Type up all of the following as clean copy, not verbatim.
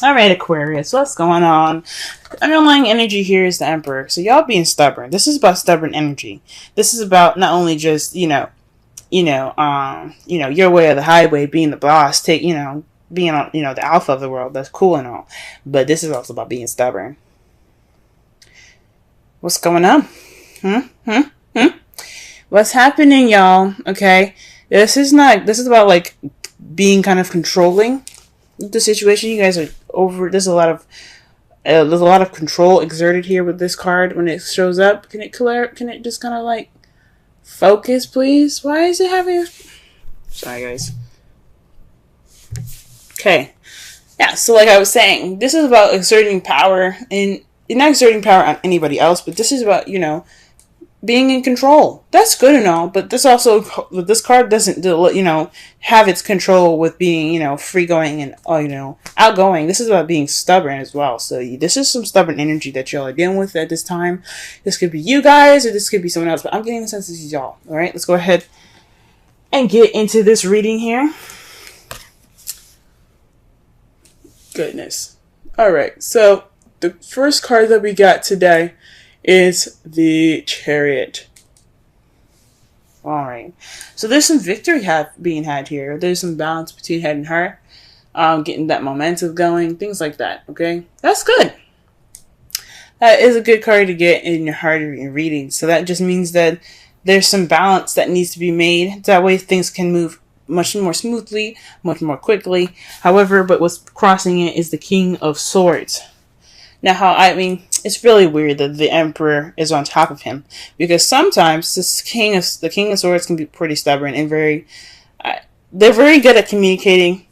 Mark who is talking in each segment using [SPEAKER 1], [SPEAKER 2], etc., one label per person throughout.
[SPEAKER 1] All right, Aquarius, what's going on? The underlying energy here is the Emperor. So y'all being stubborn. This is about stubborn energy. This is about not only just your way or the highway, being the boss, being on, the alpha of the world. That's cool and all, but this is also about being stubborn. What's going on? What's happening, y'all? Okay, this is about like being kind of controlling the situation. You guys are over. There's a lot of control exerted here with this card when it shows up. Can it just kind of like focus, please? Why is it having? Sorry, guys. Okay, yeah. So like I was saying, this is about exerting power, and you're not exerting power on anybody else, but this is about being in control. That's good and all, but this card doesn't have its control with being free going and outgoing. This is about being stubborn as well. So this is some stubborn energy that y'all are dealing with at this time. This could be you guys or this could be someone else, but I'm getting the sense this is y'all. All right, let's go ahead and get into this reading here. Goodness. All right, so the first card that we got today is the Chariot. Alright. So there's some victory being had here. There's some balance between head and heart. Getting that momentum going. Things like that. Okay? That's good. That is a good card to get in your heart or your reading. So that just means that there's some balance that needs to be made. That way things can move much more smoothly, much more quickly. However, but what's crossing it is the King of Swords. Now, it's really weird that the Emperor is on top of him, because sometimes the King of Swords can be pretty stubborn and they're very good at communicating.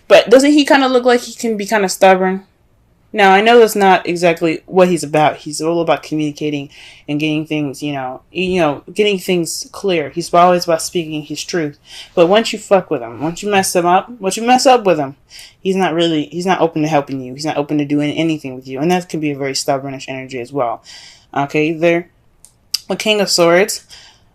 [SPEAKER 1] But doesn't he kind of look like he can be kind of stubborn? Now, I know that's not exactly what he's about. He's all about communicating and getting things, getting things clear. He's always about speaking his truth. But once you fuck with him, once you mess up with him, he's not open to helping you. He's not open to doing anything with you. And that can be a very stubbornish energy as well. Okay, they're a King of Swords.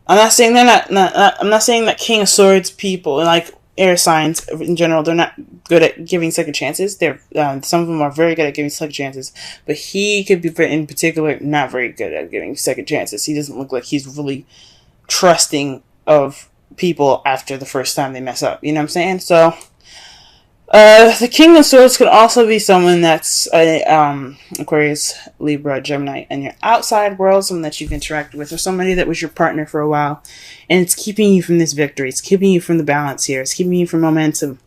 [SPEAKER 1] I'm not saying I'm not saying that King of Swords people, like air signs in general, they're not good at giving second chances. Some of them are very good at giving second chances, but he could be, in particular, not very good at giving second chances. He doesn't look like he's really trusting of people after the first time they mess up. You know what I'm saying? So, the King of Swords could also be someone that's Aquarius, Libra, Gemini, and your outside world, someone that you've interacted with, or somebody that was your partner for a while, and it's keeping you from this victory. It's keeping you from the balance here. It's keeping you from momentum,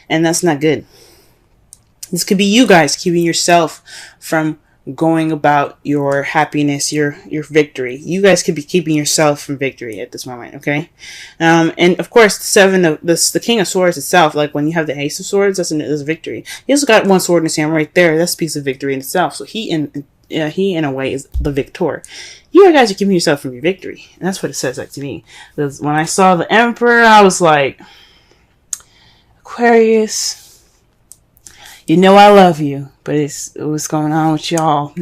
[SPEAKER 1] and that's not good. This could be you guys keeping yourself from going about your happiness, your victory. You guys could be keeping yourself from victory at this moment, okay? And of course, the King of Swords itself, like when you have the Ace of Swords, that's a victory. He also got one sword in his hand right there. That's a piece of victory in itself. So he in a way is the victor. You guys are keeping yourself from your victory, and that's what it says like to me. Because when I saw the Emperor, I was like, Aquarius, you know I love you, but what's going on with y'all?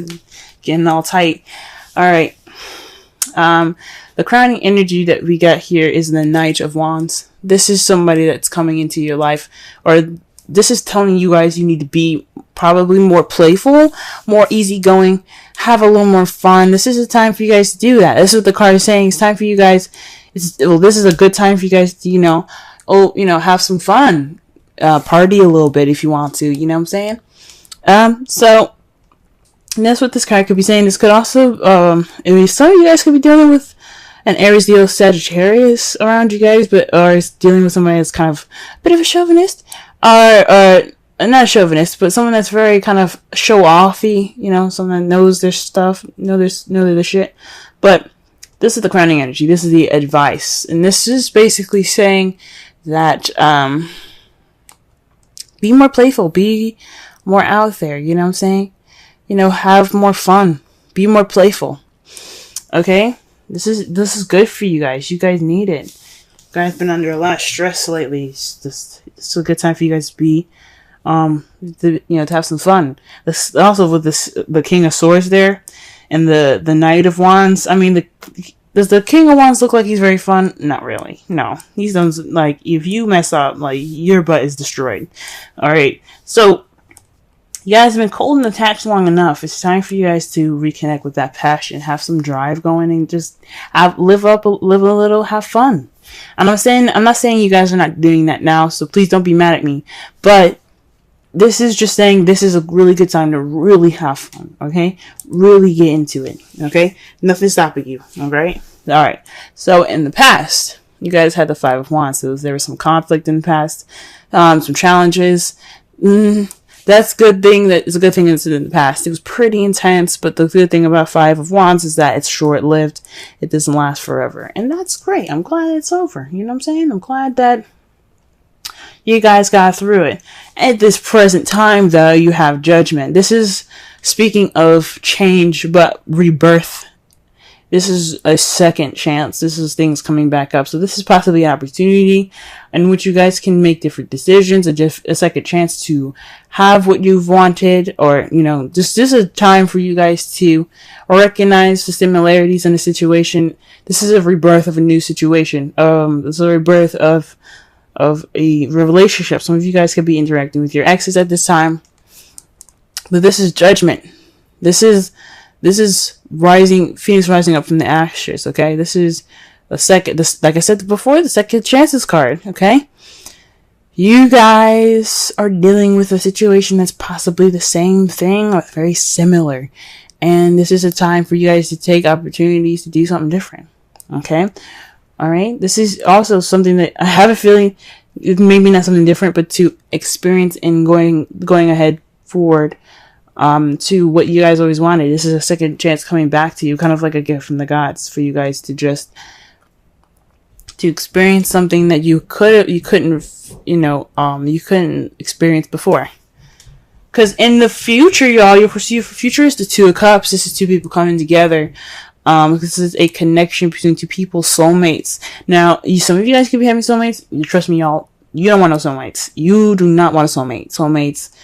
[SPEAKER 1] Getting all tight. Alright. The crowning energy that we got here is the Knight of Wands. This is somebody that's coming into your life, or this is telling you guys you need to be probably more playful, more easygoing, have a little more fun. This is a time for you guys to do that. This is what the card is saying. It's time for you guys. This is a good time for you guys to, have some fun. Party a little bit if you want to, you know what I'm saying? So that's what this card could be saying. This could also, some of you guys could be dealing with an Aries, Leo, Sagittarius around you guys, or is dealing with somebody that's kind of a bit of a chauvinist, or not a chauvinist, but someone that's very kind of show-offy, someone that knows their stuff, know their shit. But this is the crowning energy. This is the advice, and this is basically saying that, be more playful, be more out there, you know what I'm saying? Have more fun, be more playful. Okay? This is good for you guys. You guys need it. You guys have been under a lot of stress lately. It's a good time for you guys to be to have some fun. This also with the King of Swords there and the Knight of Wands. I mean, does the King of Wands look like he's very fun? Not really. No. He's done, like, if you mess up, like, your butt is destroyed. Alright. So, You guys have been cold and attached long enough. It's time for you guys to reconnect with that passion, have some drive going, and just live a little, have fun. I'm not saying you guys are not doing that now, so please don't be mad at me. But this is just saying this is a really good time to really have fun, okay? Really get into it, okay? Nothing's stopping you, alright? Alright, so in the past, you guys had the Five of Wands, so there was some conflict in the past, some challenges. That's a good thing that is a good thing that's in the past. It was pretty intense, but the good thing about Five of Wands is that it's short-lived. It doesn't last forever, and that's great. I'm glad it's over, you know what I'm saying? I'm glad that you guys got through it. At this present time, though, you have Judgment. This is, speaking of change, but rebirth. This is a second chance. This is things coming back up. So this is possibly an opportunity in which you guys can make different decisions, and just a second chance to have what you've wanted, or, you know, this is a time for you guys to recognize the similarities in the situation. This is a rebirth of a new situation. This is a rebirth of a relationship. Some of you guys could be interacting with your exes at this time, but this is Judgment. This is Phoenix rising up from the ashes. Okay, this is like I said before, the second chances card. Okay, you guys are dealing with a situation that's possibly the same thing or very similar, and this is a time for you guys to take opportunities to do something different. Okay. All right. This is also something that I have a feeling, maybe not something different, but to experience and going ahead forward, to what you guys always wanted. This is a second chance coming back to you, kind of like a gift from the gods for you guys to just to experience something that you couldn't experience before. Because in the future, y'all, your future is the Two of Cups. This is two people coming together. This is a connection between two people, soulmates. Now, some of you guys could be having soulmates. Trust me, y'all. You don't want no soulmates. You do not want a soulmate. Soulmates,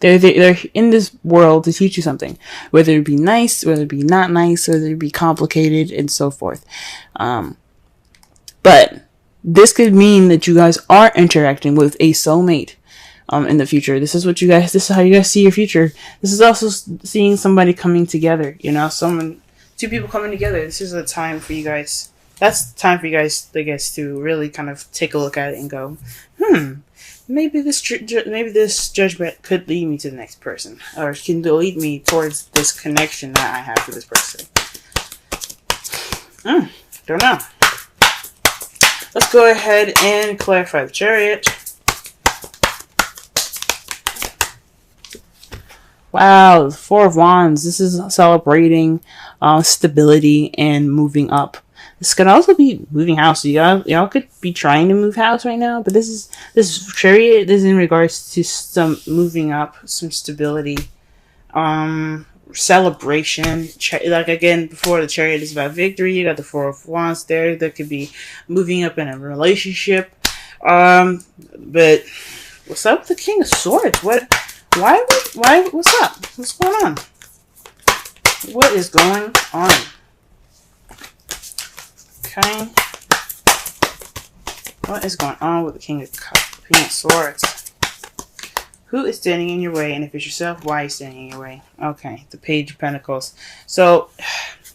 [SPEAKER 1] they're in this world to teach you something. Whether it be nice, whether it be not nice, whether it be complicated, and so forth. But this could mean that you guys are interacting with a soulmate. In the future. This is how you guys see your future. This is also seeing somebody coming together, you know, two people coming together. This is a time for you guys. That's the time for you guys, I guess, to really kind of take a look at it and go, maybe this judgment could lead me to the next person, or can lead me towards this connection that I have with this person. Don't know. Let's go ahead and clarify the Chariot. Wow, the Four of Wands. This is celebrating stability and moving up. This could also be moving house. So y'all could be trying to move house right now, but this Chariot is in regards to some moving up, some stability, celebration. Like again, before, the Chariot is about victory. You got the Four of Wands there. That could be moving up in a relationship. But what's up with the King of Swords? Why, what's up? What's going on? What is going on? Okay. What is going on with the King of Swords? Who is standing in your way? And if it's yourself, why are you standing in your way? Okay, the Page of Pentacles. So,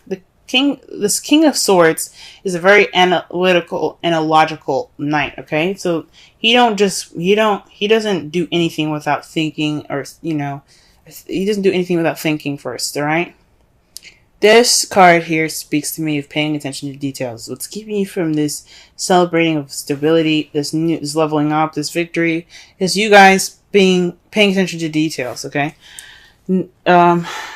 [SPEAKER 1] this King of Swords is a very analytical and a logical knight, okay? So he doesn't do anything without thinking, or, you know, he doesn't do anything without thinking first, all right? This card here speaks to me of paying attention to details. What's keeping you from this celebrating of stability, this leveling up, this victory, is you guys paying attention to details, okay?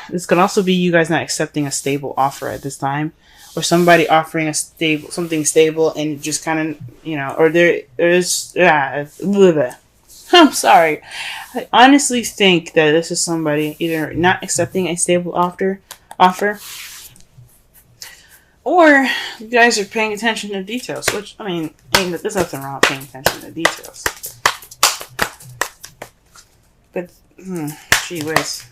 [SPEAKER 1] This could also be you guys not accepting a stable offer at this time, or somebody offering something stable, and just kind of, you know, or I'm sorry. I honestly think that this is somebody either not accepting a stable offer, or you guys are paying attention to details, which, I mean, there's nothing wrong with paying attention to details. But, gee whiz.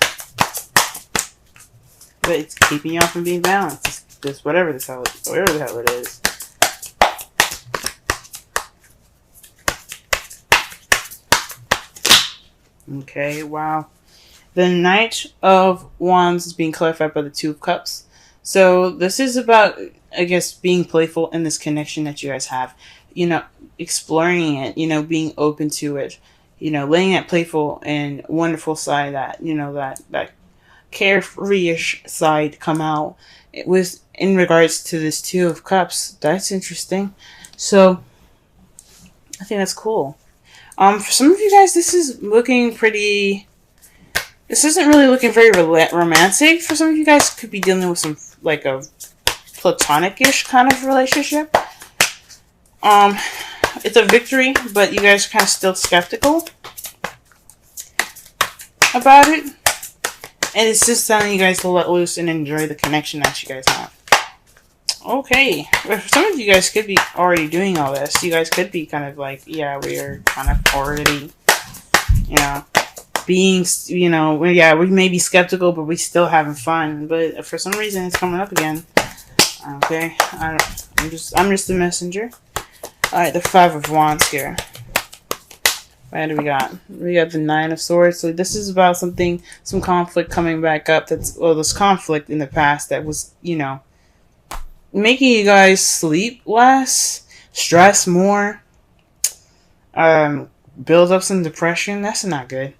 [SPEAKER 1] But it's keeping y'all from being balanced. Just whatever the hell it is. Okay, wow. The Knight of Wands is being clarified by the Two of Cups. So this is about, I guess, being playful in this connection that you guys have. You know, exploring it, you know, being open to it. You know, letting that playful and wonderful side, that, you know, that carefree-ish side come out. It was in regards to this Two of Cups. That's interesting. So I think that's cool. For some of you guys, this is looking pretty. This isn't really looking very romantic. For some of you guys, could be dealing with some like a platonic-ish kind of relationship. It's a victory, but you guys are kind of still skeptical about it. And it's just telling you guys to let loose and enjoy the connection that you guys have. Okay. For some of you guys could be already doing all this. You guys could be kind of like, yeah, we are kind of already, you know, being, you know, yeah, we may be skeptical, but we still having fun. But for some reason, it's coming up again. Okay. I'm just a messenger. Alright, the Five of Wands here. What do we got? We got the Nine of Swords. So this is about something, some conflict coming back up. That's, well, this conflict in the past that was, you know, making you guys sleep less, stress more, build up some depression. That's not good.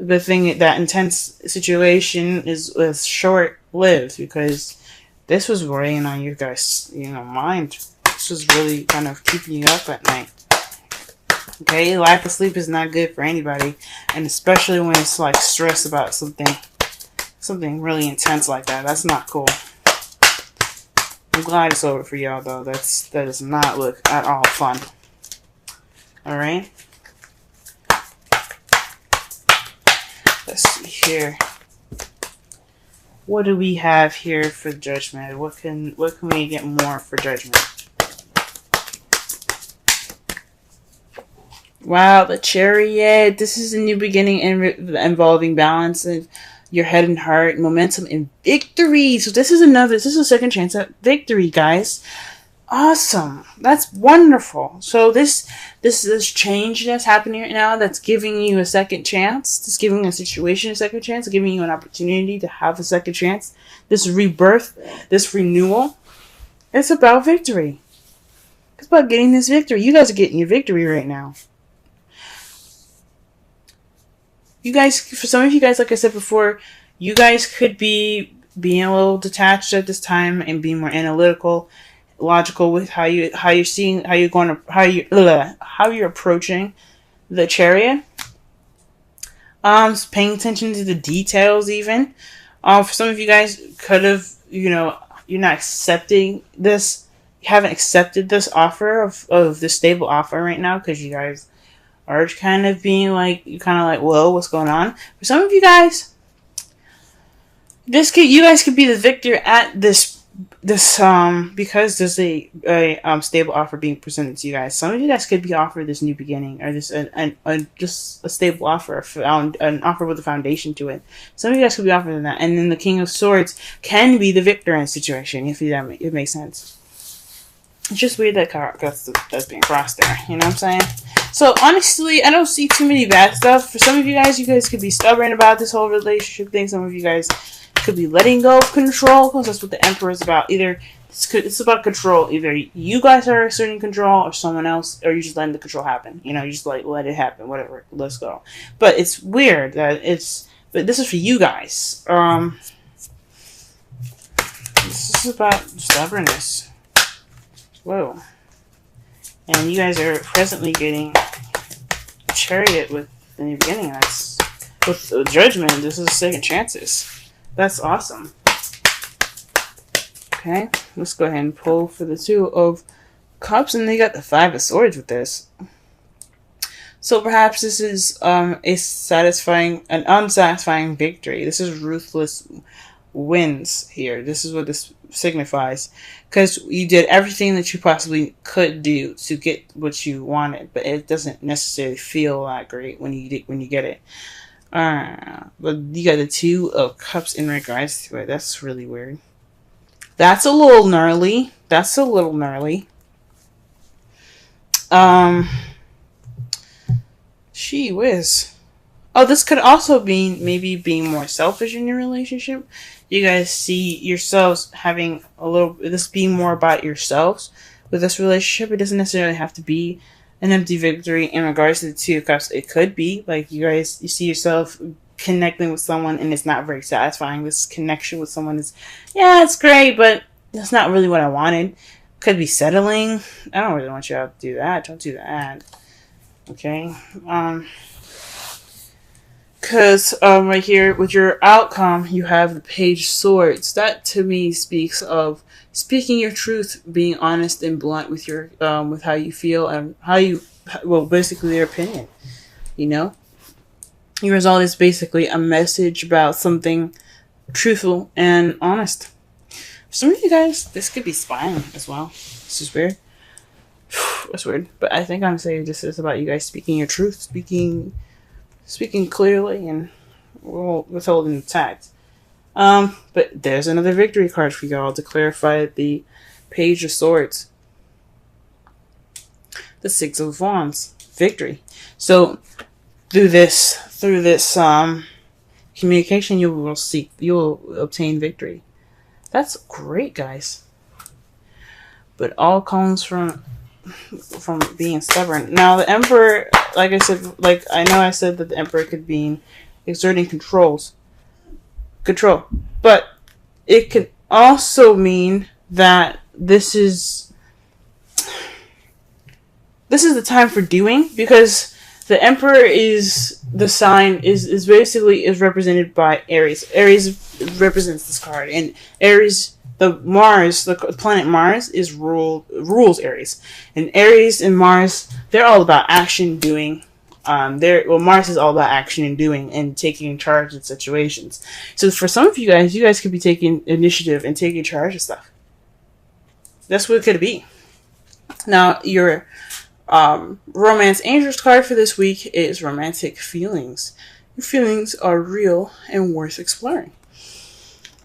[SPEAKER 1] The thing, that intense situation was short-lived because this was weighing on you guys, you know, mind. This was really kind of keeping you up at night. Okay, lack of sleep is not good for anybody, and especially when it's like stress about something really intense like that. That's not cool. I'm glad it's over for y'all though. That does not look at all fun. All right. Let's see here. What do we have here for Judgment? What can we get more for Judgment? Wow, the Chariot. This is a new beginning involving balance of your head and heart, momentum, and victory. So this is a second chance at victory, guys. Awesome. That's wonderful. So this change that's happening right now, that's giving you a second chance. It's giving a situation a second chance, giving you an opportunity to have a second chance. This rebirth, this renewal, it's about victory. It's about getting this victory. You guys are getting your victory right now. You guys, for some of you guys, like I said before, you guys could be being a little detached at this time and being more analytical, logical with how you're approaching the Chariot. Paying attention to the details even. For some of you guys could have, you know, you're not accepting this, you haven't accepted this offer of this stable offer right now because you guys are kind of being like, you're kind of like, whoa, what's going on? For some of you guys, you guys could be the victor at this because there's a stable offer being presented to you guys. Some of you guys could be offered this new beginning, or this just a stable offer, an offer with a foundation to it. Some of you guys could be offered that, and then the King of Swords can be the victor in a situation, if it makes sense. It's just weird that that's being crossed there. You know what I'm saying? So honestly, I don't see too many bad stuff. For some of you guys could be stubborn about this whole relationship thing. Some of you guys could be letting go of control, because that's what the Emperor is about. Either it's about control. Either you guys are asserting control, or someone else, or you just letting the control happen. You know, you just like let it happen. Whatever. Let's go. But it's weird that but this is for you guys. This is about stubbornness. Whoa. And you guys are presently getting a Chariot with the new beginning. That's with the Judgment. This is second chances. That's awesome. Okay, let's go ahead and pull for the Two of Cups, and they got the Five of Swords with this. So perhaps this is an unsatisfying victory. This is ruthless wins here. This is what this signifies, because you did everything that you possibly could do to get what you wanted, but it doesn't necessarily feel that great when you get it. But you got the Two of Cups in regards to it. That's really weird. That's a little gnarly. Gee whiz. Oh, this could also be maybe being more selfish in your relationship. You guys see yourselves having this being more about yourselves with this relationship. It doesn't necessarily have to be an empty victory in regards to the Two of Cups. It could be like you see yourself connecting with someone and it's not very satisfying. This connection with someone is, yeah, it's great, but that's not really what I wanted. Could be settling. I don't really want you to do that. Don't do that. Okay. Because right here with your outcome, you have the Page of Swords. That to me speaks of speaking your truth, being honest and blunt with your with how you feel and basically their opinion. You know, your result is basically a message about something truthful and honest. For some of you guys, this could be spying as well. This is weird. That's weird, but I think I'm saying this is about you guys speaking your truth, speaking clearly and withholding the tact. But there's another victory card for y'all to clarify the Page of Swords. The Six of Wands. Victory. So through this communication, you will obtain victory. That's great, guys. But all comes from being stubborn. Now the Emperor, like I said, I said that the Emperor could be exerting control, but it could also mean that this is the time for doing, because the Emperor is the sign is basically represented by Aries. Aries represents this card, and Aries, the planet Mars rules Aries, and Aries and Mars, they're all about action, doing. Mars is all about action and doing and taking charge in situations. So for some of you guys could be taking initiative and taking charge of stuff. That's what it could be. Now, your romance angels card for this week is romantic feelings. Your feelings are real and worth exploring.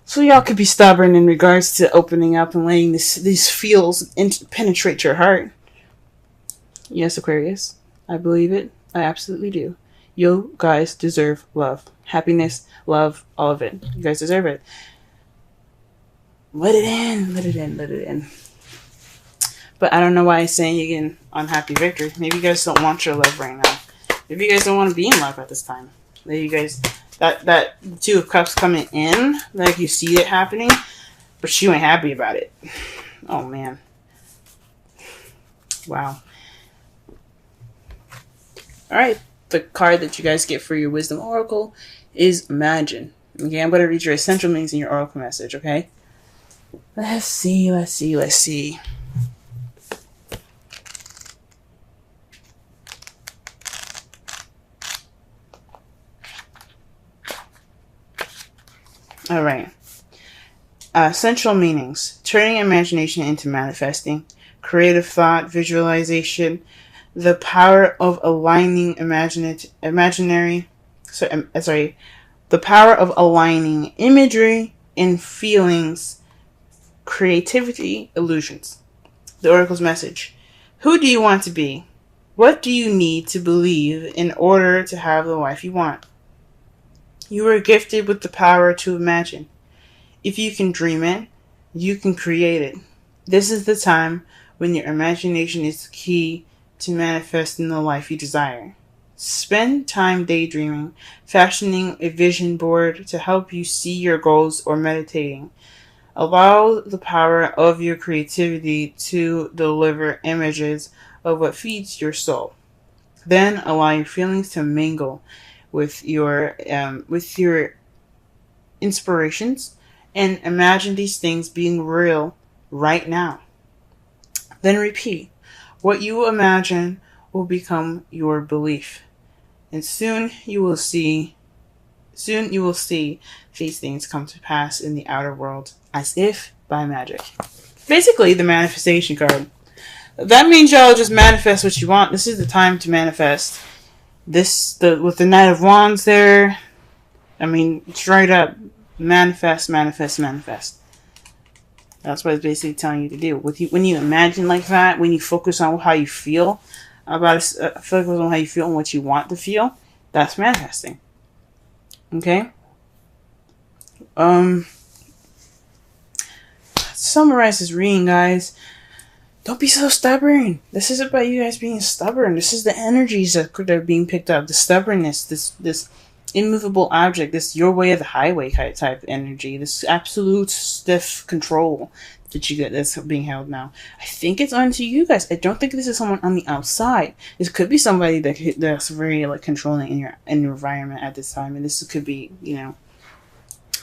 [SPEAKER 1] So y'all could be stubborn in regards to opening up and letting these feels penetrate your heart. Yes, Aquarius, I believe it. I absolutely do. You guys deserve love, happiness, love, all of it. You guys deserve it. Let it in, let it in, let it in. But I don't know why I'm saying again unhappy victory. Maybe you guys don't want your love right now. Maybe you guys don't want to be in love at this time. Maybe you guys that Two of Cups coming in, like you see it happening, but you ain't happy about it. Oh man. Wow. Alright, the card that you guys get for your Wisdom Oracle is Imagine. Okay, I'm going to read your essential meanings in your Oracle message, okay? Let's see. Alright. Essential meanings. Turning imagination into manifesting. Creative thought, visualization. The power of aligning the power of aligning imagery and feelings, creativity, illusions. The Oracle's message. Who do you want to be? What do you need to believe in order to have the life you want? You are gifted with the power to imagine. If you can dream it, you can create it. This is the time when your imagination is key to manifesting the life you desire. Spend time daydreaming, fashioning a vision board to help you see your goals, or meditating. Allow the power of your creativity to deliver images of what feeds your soul. Then allow your feelings to mingle with your inspirations and imagine these things being real right now. Then repeat. What you imagine will become your belief. And soon you will see these things come to pass in the outer world as if by magic. Basically, the manifestation card. That means y'all just manifest what you want. This is the time to manifest. With the Knight of Wands there, I mean, straight up, manifest. That's what it's basically telling you to do. When you imagine like that, when you focus on how you feel focus on how you feel and what you want to feel, that's manifesting. Okay. Summarize this reading, guys. Don't be so stubborn. This is about you guys being stubborn. This is the energies that are being picked up. The stubbornness, this immovable object, this your way of the highway type energy, this absolute stiff control that you get that's being held now. I think it's onto you guys. I don't think this is someone on the outside. This could be somebody that's very like controlling in your environment at this time, and this could be, you know,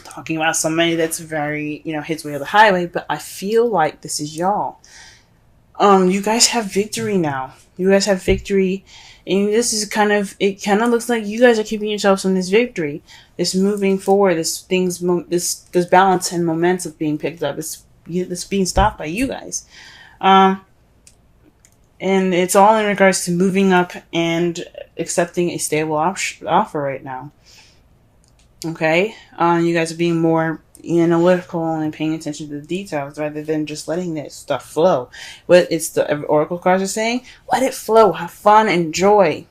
[SPEAKER 1] talking about somebody that's very, you know, his way of the highway. But I feel like this is y'all. You guys have victory now. You guys have victory, and this is it kind of looks like you guys are keeping yourselves on this victory, this moving forward, this balance and momentum being picked up. This being stopped by you guys, and it's all in regards to moving up and accepting a stable offer right now. Okay, you guys are being more analytical and paying attention to the details rather than just letting this stuff flow. What it's the oracle cards are saying: let it flow, have fun, enjoy,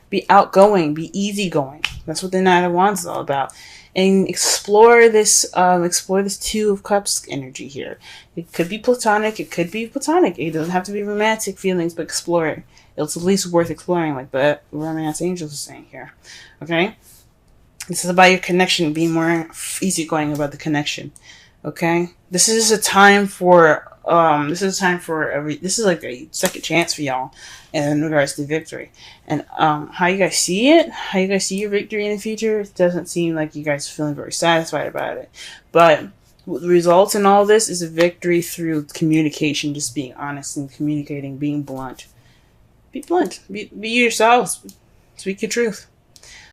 [SPEAKER 1] be outgoing, be easygoing. That's what the Knight of Wands is all about. And explore this Two of Cups energy here. It could be platonic, it could be platonic. It doesn't have to be romantic feelings, but explore it. It's at least worth exploring, like the romance angels are saying here. Okay. This is about your connection, being more easygoing about the connection. Okay? This is a time for this is like a second chance for y'all in regards to victory. And how you guys see it, how you guys see your victory in the future, it doesn't seem like you guys are feeling very satisfied about it. But what results in all this is a victory through communication, just being honest and communicating, being blunt. Be blunt. Be yourselves. Speak your truth.